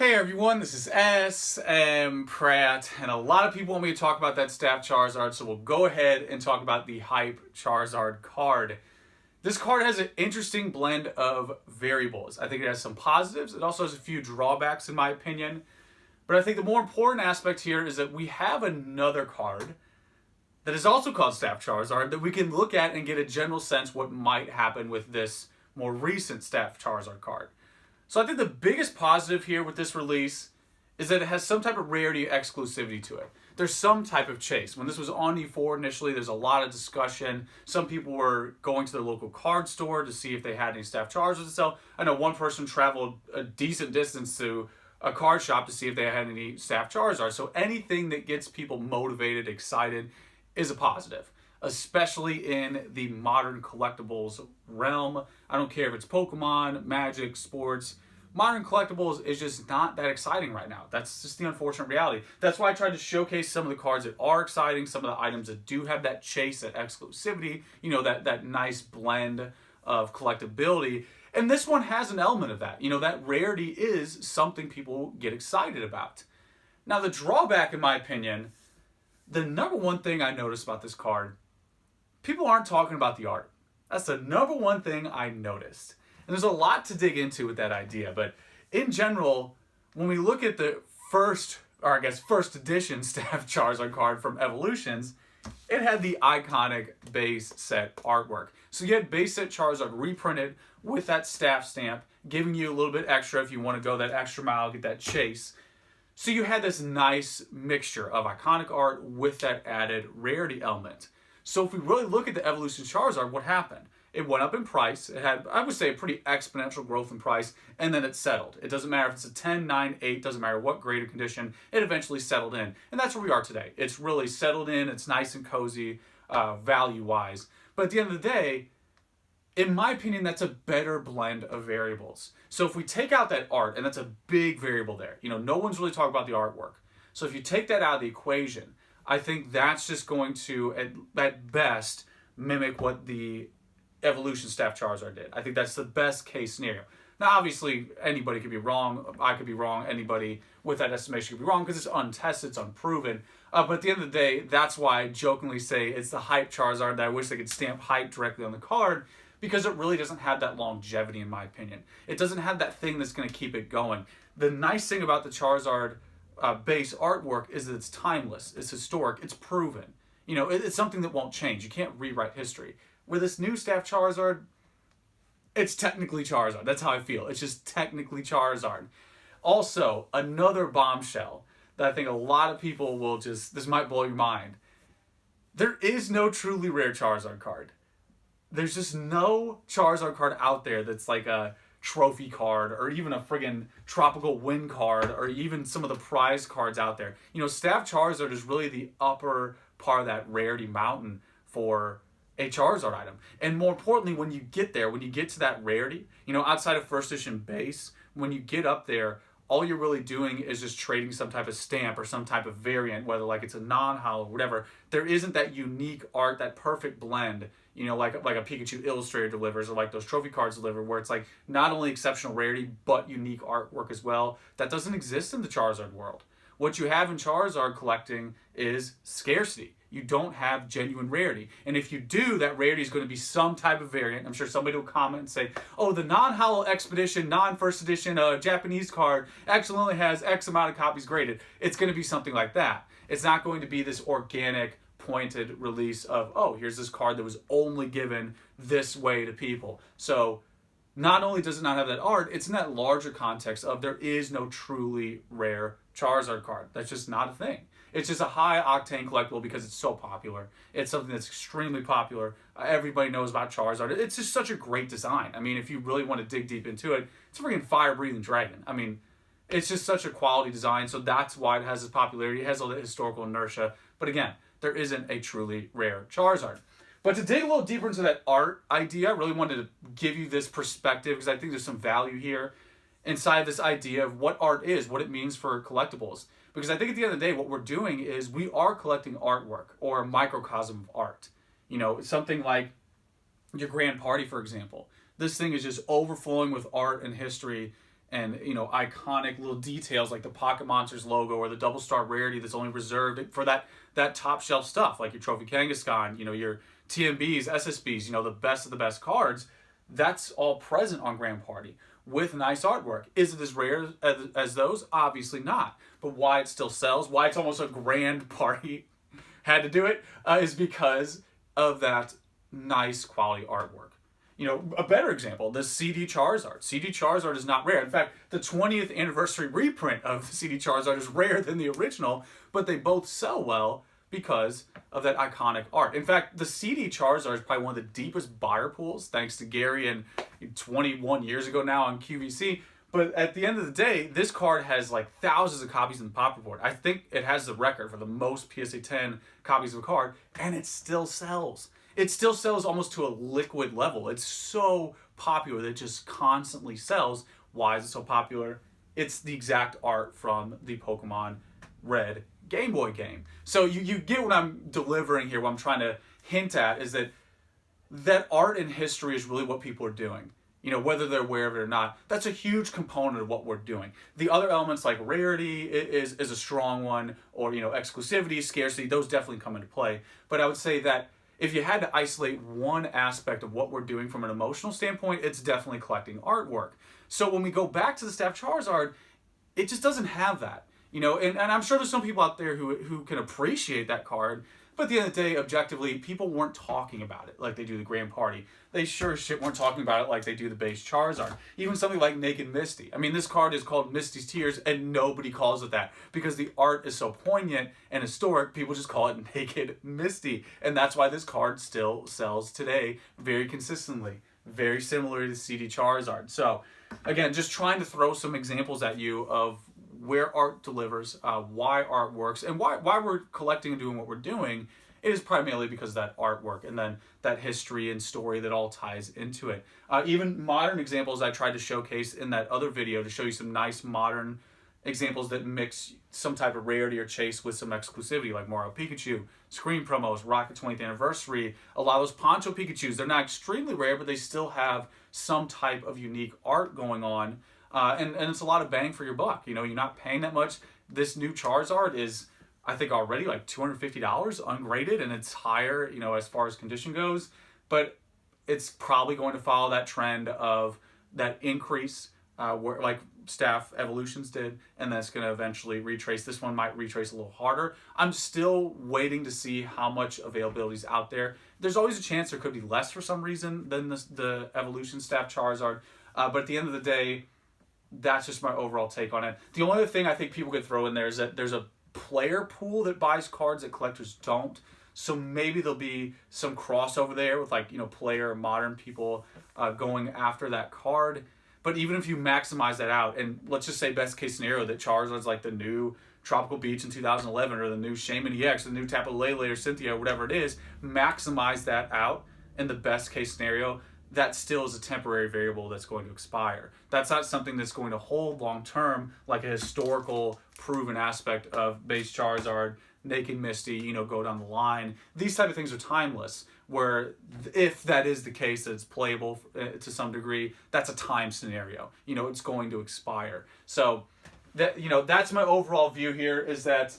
Hey everyone, this is S.M. Pratt, and a lot of people want me to talk about that staff Charizard, so we'll go ahead and talk about the Hype Charizard card. This card has an interesting blend of variables. I think it has some positives. It also has a few drawbacks in my opinion. But I think the more important aspect here is that we have another card that is also called Staff Charizard that we can look at and get a general sense what might happen with this more recent Staff Charizard card. So I think the biggest positive here with this release is that it has some type of rarity exclusivity to it. There's some type of chase. When this was on E4 initially, there's a lot of discussion. Some people were going to their local card store to see if they had any Staff Charizards to sell. I know one person traveled a decent distance to a card shop to see if they had any Staff Charizards. So anything that gets people motivated, excited, is a positive, especially in the modern collectibles realm. I don't care if it's Pokemon, Magic, sports. Modern collectibles is just not that exciting right now. That's just the unfortunate reality. That's why I tried to showcase some of the cards that are exciting, some of the items that do have that chase, that exclusivity, that nice blend of collectability. And this one has an element of that. That rarity is something people get excited about. Now, the drawback, in my opinion, the number one thing I noticed about this card, people aren't talking about the art. That's the number one thing I noticed. And there's a lot to dig into with that idea. But in general, when we look at the first edition Staff Charizard card from Evolutions, it had the iconic base set artwork. So you had base set Charizard reprinted with that staff stamp, giving you a little bit extra if you want to go that extra mile, get that chase. So you had this nice mixture of iconic art with that added rarity element. So if we really look at the Evolution Charizard, what happened? It went up in price. It had, I would say, a pretty exponential growth in price, and then it settled. It doesn't matter if it's a 10, 9, 8, doesn't matter what grade of condition, it eventually settled in. And that's where we are today. It's really settled in, it's nice and cozy, value-wise. But at the end of the day, in my opinion, that's a better blend of variables. So if we take out that art, and that's a big variable there, no one's really talking about the artwork. So if you take that out of the equation, I think that's just going to, at best, mimic what the Evolution Staff Charizard did. I think that's the best case scenario. Now, obviously, anybody could be wrong. I could be wrong. Anybody with that estimation could be wrong because it's untested, it's unproven. But at the end of the day, that's why I jokingly say it's the Hype Charizard that I wish they could stamp Hype directly on the card, because it really doesn't have that longevity, in my opinion. It doesn't have that thing that's going to keep it going. The nice thing about the Charizard base artwork is that it's timeless, it's historic, it's proven. It's something that won't change. You can't rewrite history. With this new Staff Charizard, it's technically Charizard. That's how I feel. It's just technically Charizard. Also, another bombshell that I think a lot of people will this might blow your mind. There is no truly rare Charizard card. There's just no Charizard card out there that's like a trophy card or even a friggin' tropical wind card or even some of the prize cards out there. Staff Charizard is really the upper part of that rarity mountain for a Charizard item. And more importantly, when you get there, when you get to that rarity, outside of first edition base, when you get up there, all you're really doing is just trading some type of stamp or some type of variant, whether like it's a non-hollow or whatever. There isn't that unique art, that perfect blend, like a Pikachu Illustrator delivers or like those trophy cards deliver, where it's like not only exceptional rarity, but unique artwork as well. That doesn't exist in the Charizard world. What you have in Charizard collecting is scarcity. You don't have genuine rarity. And if you do, that rarity is going to be some type of variant. I'm sure somebody will comment and say, oh, the non-hollow expedition, non-first edition Japanese card actually only has X amount of copies graded. It's going to be something like that. It's not going to be this organic, pointed release of, oh, here's this card that was only given this way to people. So not only does it not have that art, it's in that larger context of there is no truly rare Charizard card. That's just not a thing. It's just a high-octane collectible because it's so popular. It's something that's extremely popular. Everybody knows about Charizard. It's just such a great design. I mean, if you really want to dig deep into it, it's a freaking fire-breathing dragon. I mean, it's just such a quality design, so that's why it has its popularity. It has all the historical inertia. But again, there isn't a truly rare Charizard. But to dig a little deeper into that art idea, I really wanted to give you this perspective because I think there's some value here inside of this idea of what art is, what it means for collectibles. Because I think at the end of the day, what we're doing is we are collecting artwork or a microcosm of art. Something like your Grand Party, for example. This thing is just overflowing with art and history and iconic little details like the Pocket Monsters logo or the double star rarity that's only reserved for that top shelf stuff, like your Trophy Kangaskhan, your TMBs, SSBs, the best of the best cards. That's all present on Grand Party with nice artwork. Is it as rare as those? Obviously not. But why it still sells, why it's almost a Grand Party had to do it, is because of that nice quality artwork. A better example, the CD Charizard. CD Charizard is not rare. In fact, the 20th anniversary reprint of the CD Charizard is rarer than the original, but they both sell well because of that iconic art. In fact, the CD Charizard is probably one of the deepest buyer pools, thanks to Gary and 21 years ago now on QVC. But at the end of the day, this card has like thousands of copies in the Pop Report. I think it has the record for the most PSA 10 copies of a card, and it still sells. It still sells almost to a liquid level. It's so popular that it just constantly sells. Why is it so popular? It's the exact art from the Pokemon Red Game Boy game. So you get what I'm delivering here. What I'm trying to hint at is that art and history is really what people are doing. Whether they're aware of it or not, that's a huge component of what we're doing. The other elements like rarity is a strong one, or exclusivity, scarcity, those definitely come into play. But I would say that if you had to isolate one aspect of what we're doing from an emotional standpoint, it's definitely collecting artwork. So when we go back to the Staff Charizard, it just doesn't have that. And I'm sure there's some people out there who can appreciate that card, but at the end of the day, objectively, people weren't talking about it like they do the Grand Party. They sure as shit weren't talking about it like they do the base Charizard. Even something like Naked Misty. I mean, this card is called Misty's Tears, and nobody calls it that because the art is so poignant and historic, people just call it Naked Misty. And that's why this card still sells today very consistently. Very similar to CD Charizard. So, again, just trying to throw some examples at you of where art delivers, why art works, and why we're collecting and doing what we're doing. It is primarily because of that artwork and then that history and story that all ties into it. Even modern examples I tried to showcase in that other video to show you some nice modern examples that mix some type of rarity or chase with some exclusivity, like Mario Pikachu, Screen promos, Rocket 20th Anniversary, a lot of those Poncho Pikachus. They're not extremely rare, but they still have some type of unique art going on. And it's a lot of bang for your buck. You're not paying that much. This new Charizard is, I think, already like $250 ungraded, and it's higher, as far as condition goes. But it's probably going to follow that trend of that increase, where like Staff Evolutions did, and that's going to eventually retrace. This one might retrace a little harder. I'm still waiting to see how much availability is out there. There's always a chance there could be less for some reason than the Evolution Staff Charizard. But at the end of the day, that's just my overall take on it. The only other thing I think people could throw in there is that there's a player pool that buys cards that collectors don't. So maybe there'll be some crossover there with player modern people going after that card. But even if you maximize that out, and let's just say best case scenario that Charizard's like the new Tropical Beach in 2011 or the new Shaman EX, or the new Tapu Lele or Cynthia or whatever it is, maximize that out in the best case scenario. That still is a temporary variable that's going to expire. That's not something that's going to hold long term, like a historical proven aspect of base Charizard, Naked Misty, go down the line. These type of things are timeless, where if that is the case, that it's playable to some degree, that's a time scenario. It's going to expire. So that's my overall view here, is that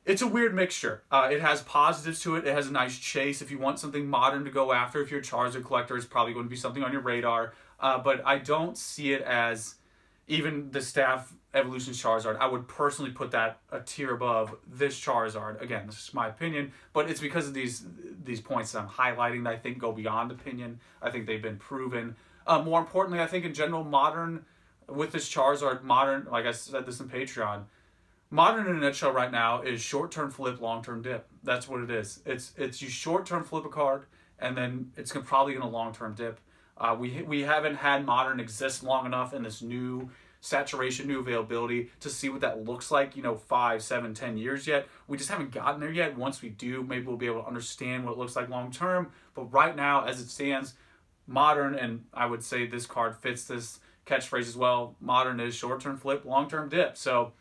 it's a weird mixture. It has positives to it. It has a nice chase. If you want something modern to go after, if you're a Charizard collector, it's probably going to be something on your radar. But I don't see it as even the Staff Evolution Charizard. I would personally put that a tier above this Charizard. Again, this is my opinion, but it's because of these points that I'm highlighting that I think go beyond opinion. I think they've been proven. More importantly, I think in general, modern, with this Charizard, modern, like I said this in Patreon, modern in a nutshell right now is short-term flip, long-term dip. That's what it is. It's you short-term flip a card, and then it's probably going to long-term dip. We haven't had modern exist long enough in this new saturation, new availability to see what that looks like, 5, 7, 10 years yet. We just haven't gotten there yet. Once we do, maybe we'll be able to understand what it looks like long-term. But right now, as it stands, modern, and I would say this card fits this catchphrase as well, modern is short-term flip, long-term dip. So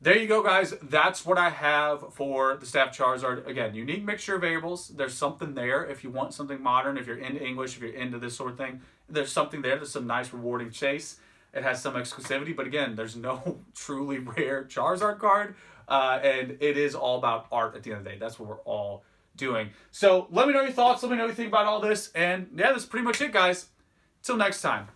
there you go, guys. That's what I have for the Staff Charizard. Again, unique mixture of variables. There's something there if you want something modern, if you're into English, if you're into this sort of thing. There's something there. There's some nice rewarding chase. it has some exclusivity. But again, there's no truly rare Charizard card. And it is all about art at the end of the day. That's what we're all doing. So let me know your thoughts. Let me know what you think about all this. And yeah, that's pretty much it, guys. Till next time.